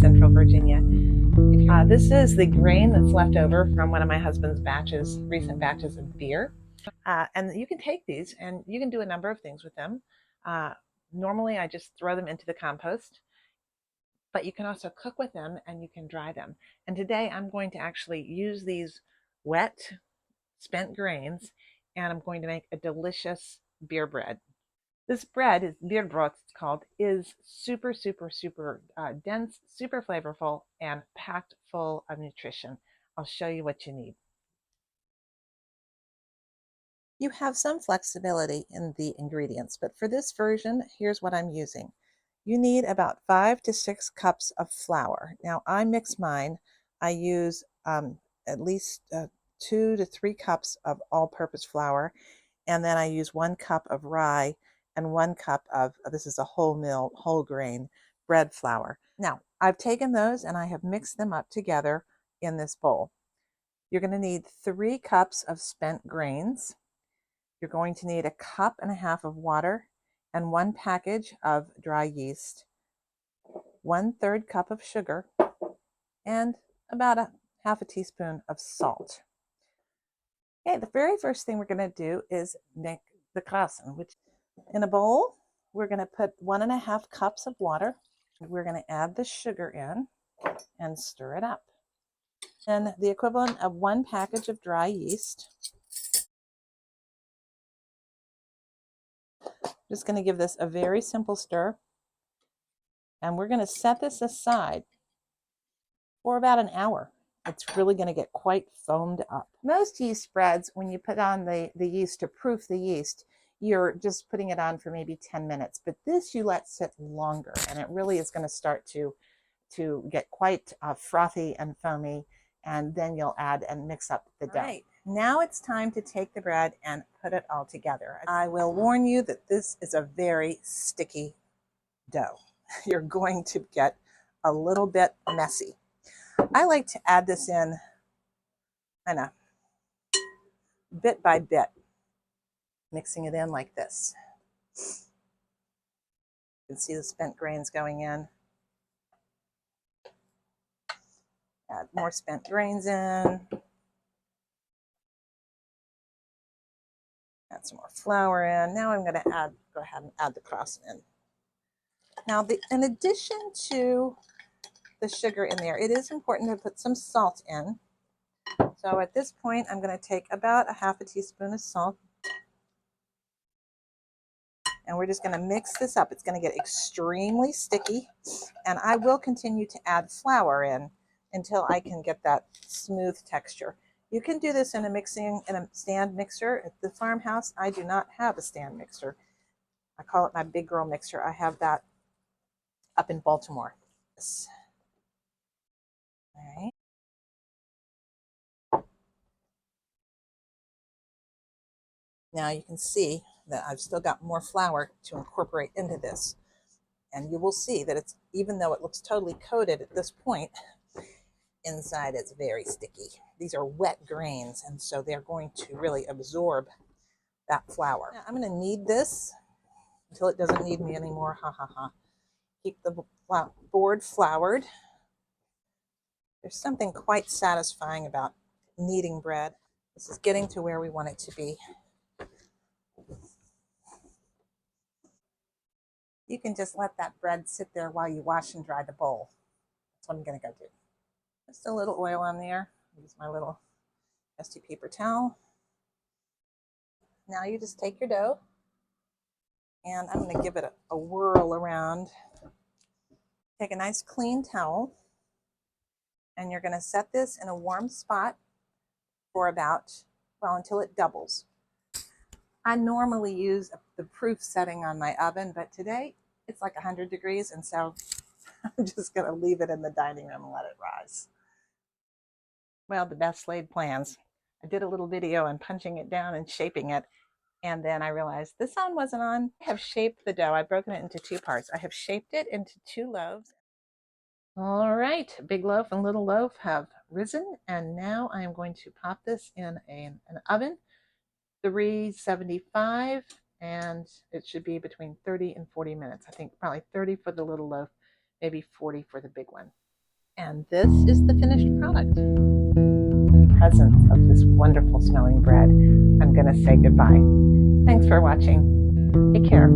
Central Virginia. This is the grain that's left over from one of my husband's recent batches of beer. And you can take these and you can do a number of things with them. Uh, Normally, I just throw them into the compost, but you can also cook with them and you can dry them. And today I'm going to actually use these wet, spent grains, and I'm going to make a delicious beer bread. This bread is Bierbrot, it's called, is super, super, super dense, super flavorful, and packed full of nutrition. I'll show you what you need. You have some flexibility in the ingredients, but for this version, here's what I'm using. You need about 5 to 6 cups of flour. Now, I mix mine. I use at least 2 to 3 cups of all-purpose flour, and then I use 1 cup of rye and 1 cup of, this is a whole grain bread flour. Now, I've taken those and I have mixed them up together in this bowl. You're going to need 3 cups of spent grains. You're going to need 1.5 cups of water and 1 package of dry yeast, 1/3 cup of sugar, and about a half a teaspoon of salt. Okay, the very first thing we're going to do is make the krassen, which in a bowl, we're going to put 1.5 cups of water. We're going to add the sugar in and stir it up. And the equivalent of 1 package of dry yeast. Just going to give this a very simple stir. And we're going to set this aside for about an hour. It's really going to get quite foamed up. Most yeast spreads, when you put on the yeast to proof the yeast, you're just putting it on for maybe 10 minutes. But this you let sit longer, and it really is going to start to get quite frothy and foamy, and then you'll add and mix up the dough. Right. Now it's time to take the bread and put it all together. I will warn you that this is a very sticky dough. You're going to get a little bit messy. I like to add this in kind of bit by bit, mixing it in like this. You can see the spent grains going in. Add more spent grains in. Add some more flour in. Now I'm going to go ahead and add the krassen in. Now, in addition to the sugar in there, it is important to put some salt in. So at this point, I'm going to take about 1/2 teaspoon of salt. And we're just going to mix this up. It's going to get extremely sticky. And I will continue to add flour in until I can get that smooth texture. You can do this in a stand mixer at the farmhouse. I do not have a stand mixer. I call it my big girl mixer. I have that up in Baltimore. All right. Now you can see that I've still got more flour to incorporate into this. And you will see that it's, even though it looks totally coated at this point, inside it's very sticky. These are wet grains, and so they're going to really absorb that flour. Now, I'm going to knead this until it doesn't need me anymore. Ha ha ha. Keep the board floured. There's something quite satisfying about kneading bread. This is getting to where we want it to be. You can just let that bread sit there while you wash and dry the bowl. That's what I'm going to go do. Just a little oil on there. Use my little dusty paper towel. Now you just take your dough, and I'm going to give it a whirl around. Take a nice clean towel, and you're going to set this in a warm spot for until it doubles. I normally use the proof setting on my oven, but today it's like 100 degrees, and so I'm just going to leave it in the dining room and let it rise. Well, the best laid plans. I did a little video on punching it down and shaping it, and then I realized this one wasn't on. I have shaped the dough. I've broken it into 2 parts. I have shaped it into 2 loaves. All right, big loaf and little loaf have risen, and now I am going to pop this in an oven, 375, and it should be between 30 and 40 minutes. I think probably 30 for the little loaf, maybe 40 for the big one. And this is the finished product. Presence of this wonderful smelling bread, I'm going to say goodbye. Thanks for watching. Take care.